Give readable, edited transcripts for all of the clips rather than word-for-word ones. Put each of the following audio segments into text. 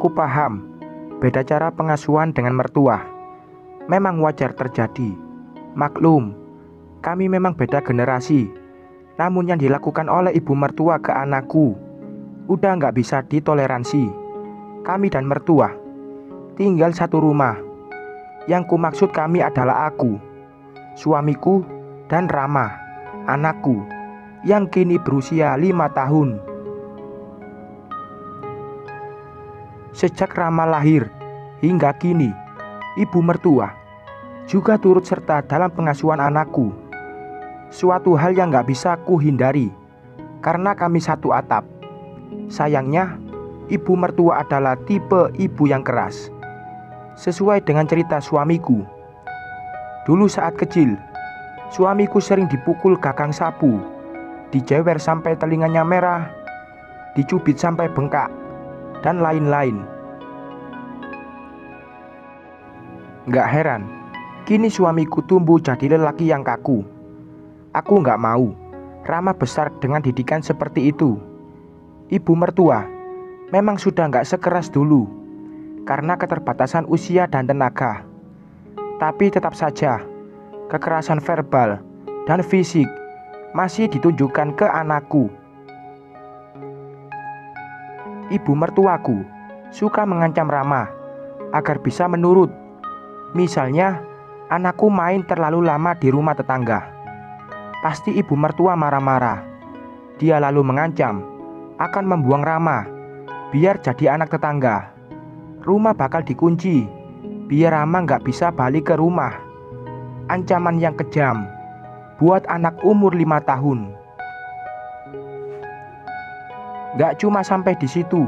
Aku paham beda cara pengasuhan dengan mertua. Memang wajar terjadi. Maklum, kami memang beda generasi. Namun yang dilakukan oleh ibu mertua ke anakku udah nggak bisa ditoleransi. Kami dan mertua tinggal satu rumah. Yang kumaksud kami adalah aku, suamiku, dan Rama, anakku, yang kini berusia 5 tahun. Sejak Rama lahir hingga kini, ibu mertua juga turut serta dalam pengasuhan anakku. Suatu hal yang gak bisa ku hindari, karena kami satu atap. Sayangnya, ibu mertua adalah tipe ibu yang keras. Sesuai dengan cerita suamiku, dulu saat kecil, suamiku sering dipukul gagang sapu, dijewer sampai telinganya merah, dicubit sampai bengkak, dan lain-lain. Gak heran, kini suamiku tumbuh jadi lelaki yang kaku. Aku gak mau Rama besar dengan didikan seperti itu. Ibu mertua memang sudah gak sekeras dulu karena keterbatasan usia dan tenaga. Tapi tetap saja kekerasan verbal dan fisik masih ditunjukkan ke anakku. Ibu mertuaku suka mengancam Rama agar bisa menurut. Misalnya, anakku main terlalu lama di rumah tetangga. Pasti ibu mertua marah-marah. Dia lalu mengancam akan membuang Rama biar jadi anak tetangga. Rumah bakal dikunci biar Rama gak bisa balik ke rumah. Ancaman yang kejam buat anak umur 5 tahun. Gak cuma sampai di situ.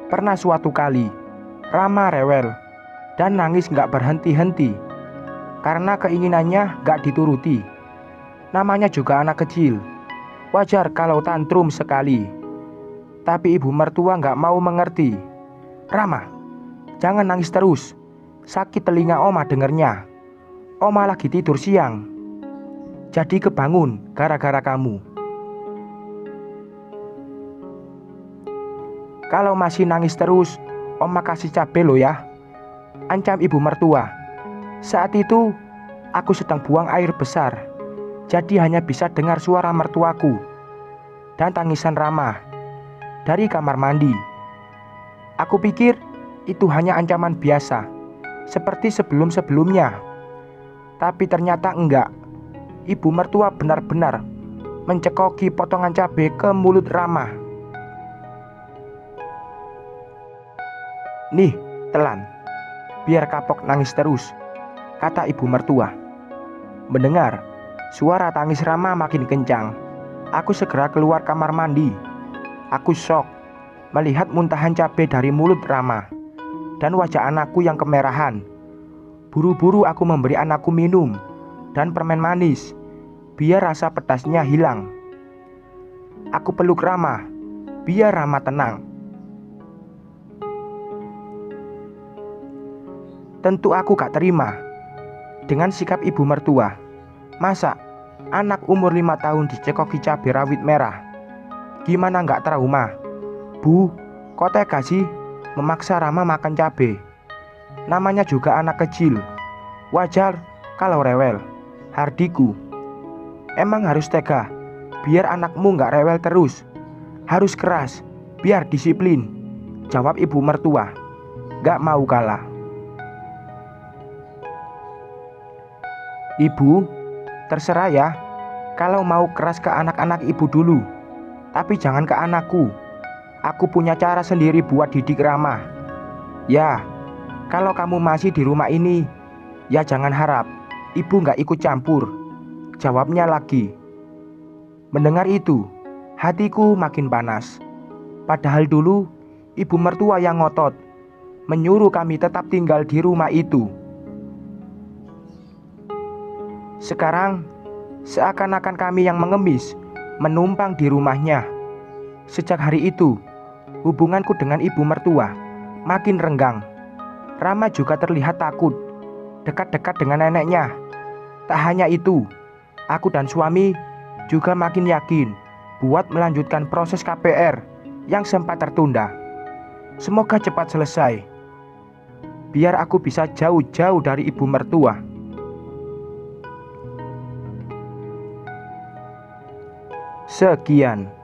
Pernah suatu kali Rama rewel dan nangis gak berhenti-henti karena keinginannya gak dituruti. Namanya juga anak kecil, wajar kalau tantrum sekali. Tapi ibu mertua gak mau mengerti. Rama, jangan nangis terus, sakit telinga oma dengernya. Oma lagi tidur siang, jadi kebangun gara-gara kamu. Kalau masih nangis terus, oma kasih cabe lo ya, ancam ibu mertua. Saat itu aku sedang buang air besar, jadi hanya bisa dengar suara mertuaku dan tangisan Rama dari kamar mandi. Aku pikir itu hanya ancaman biasa, seperti sebelum-sebelumnya. Tapi ternyata enggak. Ibu mertua benar-benar mencekoki potongan cabai ke mulut Rama. Nih, telan, biar kapok nangis terus, kata ibu mertua. Mendengar suara tangis Rama makin kencang, aku segera keluar kamar mandi. Aku shock melihat muntahan cabai dari mulut Rama dan wajah anakku yang kemerahan. Buru-buru aku memberi anakku minum dan permen manis biar rasa pedasnya hilang. Aku peluk Rama biar Rama tenang. Tentu aku gak terima dengan sikap ibu mertua. Masa anak umur 5 tahun dicekoki cabai rawit merah? Gimana gak trauma? Bu, kok tega sih memaksa Rama makan cabai? Namanya juga anak kecil, wajar kalau rewel. Hardiku, emang harus tega biar anakmu gak rewel terus? Harus keras biar disiplin, jawab ibu mertua. Gak mau kalah. Ibu, terserah ya, kalau mau keras ke anak-anak ibu dulu, tapi jangan ke anakku. Aku punya cara sendiri buat didik Rama. Ya, kalau kamu masih di rumah ini, ya jangan harap ibu gak ikut campur, jawabnya lagi. Mendengar itu, hatiku makin panas. Padahal dulu ibu mertua yang ngotot menyuruh kami tetap tinggal di rumah itu. Sekarang seakan-akan kami yang mengemis menumpang di rumahnya. Sejak hari itu, hubunganku dengan ibu mertua makin renggang. Rama juga terlihat takut dekat-dekat dengan neneknya. Tak hanya itu, aku dan suami juga makin yakin buat melanjutkan proses KPR yang sempat tertunda. Semoga cepat selesai, biar aku bisa jauh-jauh dari ibu mertua. Sekian.